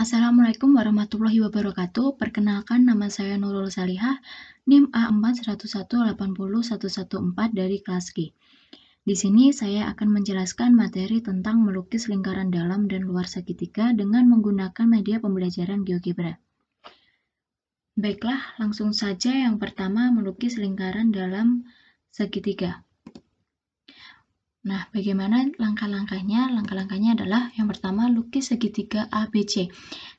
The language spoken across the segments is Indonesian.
Assalamualaikum warahmatullahi wabarakatuh. Perkenalkan, nama saya Nurul Salihah, NIM A41180114 dari kelas G. Di sini saya akan menjelaskan materi tentang melukis lingkaran dalam dan luar segitiga dengan menggunakan media pembelajaran GeoGebra. Baiklah, langsung saja yang pertama melukis lingkaran dalam segitiga. Nah, bagaimana langkah-langkahnya? Langkah-langkahnya adalah yang pertama lukis segitiga ABC.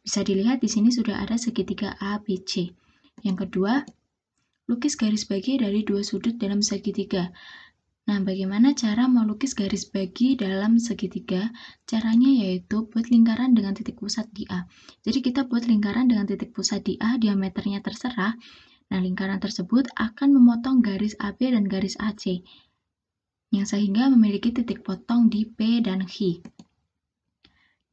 Bisa dilihat di sini sudah ada segitiga ABC. Yang kedua, lukis garis bagi dari dua sudut dalam segitiga. Nah, bagaimana cara melukis garis bagi dalam segitiga? Caranya yaitu buat lingkaran dengan titik pusat di A. Jadi kita buat lingkaran dengan titik pusat di A, diameternya terserah. Nah, lingkaran tersebut akan memotong garis AB dan garis AC, yang sehingga memiliki titik potong di P dan Q.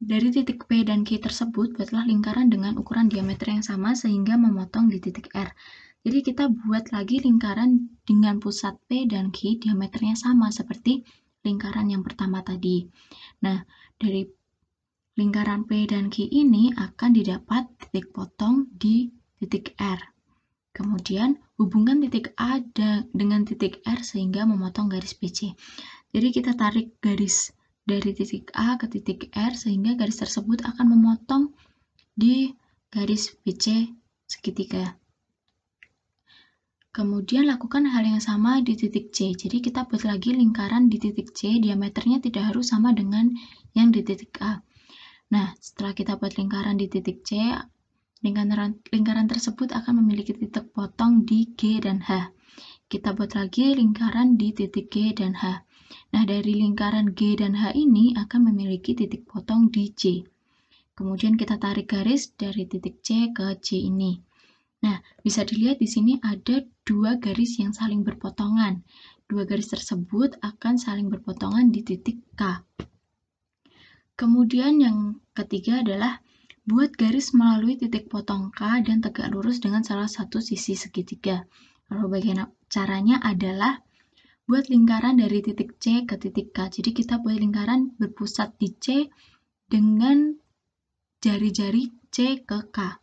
Dari titik P dan Q tersebut, buatlah lingkaran dengan ukuran diameter yang sama sehingga memotong di titik R. Jadi kita buat lagi lingkaran dengan pusat P dan Q diameternya sama seperti lingkaran yang pertama tadi. Nah, dari lingkaran P dan Q ini akan didapat titik potong di titik R. Kemudian hubungkan titik A dengan titik R sehingga memotong garis BC. Jadi kita tarik garis dari titik A ke titik R sehingga garis tersebut akan memotong di garis BC segitiga. Kemudian lakukan hal yang sama di titik C. Jadi kita buat lagi lingkaran di titik C, diameternya tidak harus sama dengan yang di titik A. Nah, setelah kita buat lingkaran di titik C, lingkaran tersebut akan memiliki titik potong di G dan H. Kita buat lagi lingkaran di titik G dan H. Nah, dari lingkaran G dan H ini akan memiliki titik potong di J. Kemudian kita tarik garis dari titik C ke J ini. Nah, bisa dilihat di sini ada dua garis yang saling berpotongan. Dua garis tersebut akan saling berpotongan di titik K. Kemudian yang ketiga adalah buat garis melalui titik potong K dan tegak lurus dengan salah satu sisi segitiga. Lalu bagaimana caranya adalah buat lingkaran dari titik C ke titik K. Jadi kita buat lingkaran berpusat di C dengan jari-jari C ke K.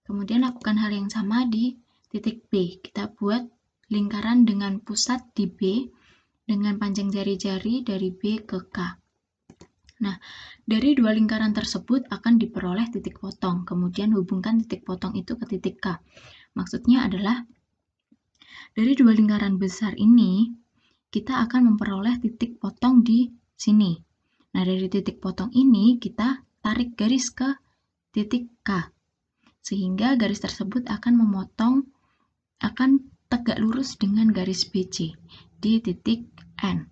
Kemudian lakukan hal yang sama di titik B. Kita buat lingkaran dengan pusat di B dengan panjang jari-jari dari B ke K. Nah, dari dua lingkaran tersebut akan diperoleh titik potong. Kemudian hubungkan titik potong itu ke titik K. Maksudnya adalah dari dua lingkaran besar ini kita akan memperoleh titik potong di sini. Nah, dari titik potong ini kita tarik garis ke titik K. Sehingga garis tersebut akan tegak lurus dengan garis BC di titik N.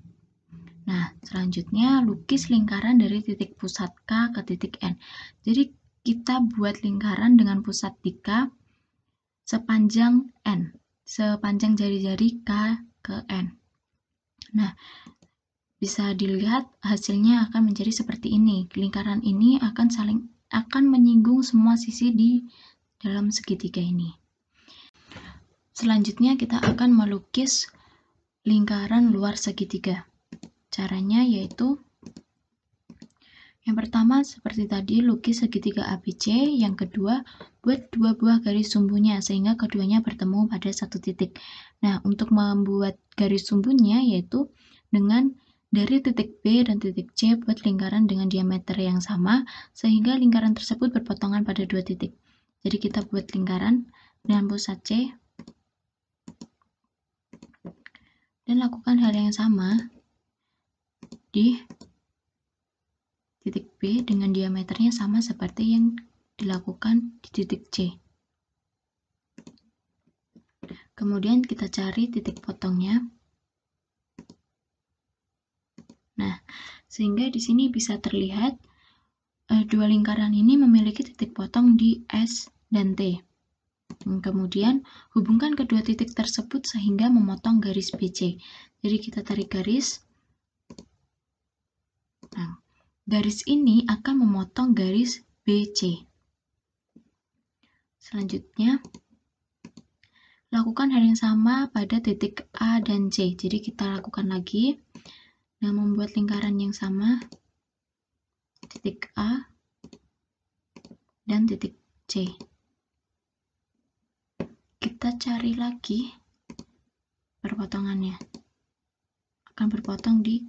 Nah, selanjutnya lukis lingkaran dari titik pusat K ke titik N. Jadi kita buat lingkaran dengan pusat di K sepanjang N, sepanjang jari-jari K ke N. Nah, bisa dilihat hasilnya akan menjadi seperti ini. Lingkaran ini akan menyinggung semua sisi di dalam segitiga ini. Selanjutnya kita akan melukis lingkaran luar segitiga. Caranya yaitu yang pertama seperti tadi lukis segitiga ABC, yang kedua buat dua buah garis sumbunya sehingga keduanya bertemu pada satu titik. Nah, untuk membuat garis sumbunya yaitu dengan dari titik B dan titik C buat lingkaran dengan diameter yang sama sehingga lingkaran tersebut berpotongan pada dua titik. Jadi kita buat lingkaran dengan pusat C dan lakukan hal yang sama di titik B dengan diameternya sama seperti yang dilakukan di titik C. Kemudian kita cari titik potongnya. Nah, sehingga di sini bisa terlihat dua lingkaran ini memiliki titik potong di S dan T. Kemudian hubungkan kedua titik tersebut sehingga memotong garis BC. Jadi kita tarik garis. Nah, garis ini akan memotong garis BC. Selanjutnya, lakukan hal yang sama pada titik A dan C. Jadi kita lakukan lagi. Nah, membuat lingkaran yang sama titik A dan titik C. Kita cari lagi perpotongannya. Akan berpotong di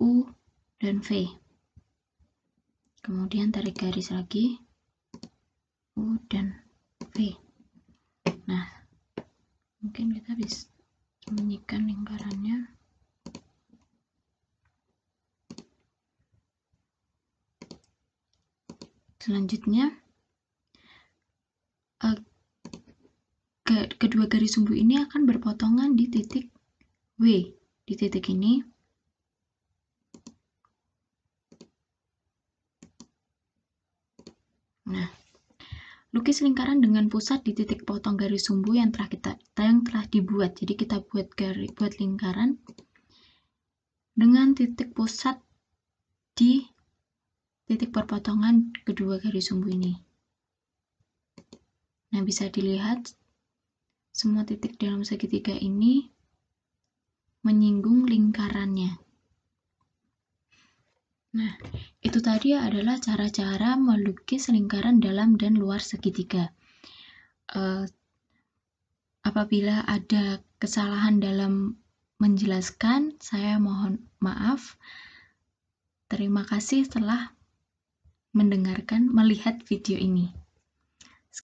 U dan V. Kemudian tarik garis lagi, U dan V. Nah, mungkin kita bisa sembunyikan lingkarannya. Selanjutnya, kedua garis sumbu ini akan berpotongan di titik W. Di titik ini, nah, lukis lingkaran dengan pusat di titik potong garis sumbu yang telah dibuat. Jadi kita buat lingkaran dengan titik pusat di titik perpotongan kedua garis sumbu ini. Nah, bisa dilihat semua titik dalam segitiga ini menyinggung lingkarannya. Nah, itu tadi adalah cara-cara melukis lingkaran dalam dan luar segitiga. Apabila ada kesalahan dalam menjelaskan, saya mohon maaf. Terima kasih telah melihat video ini.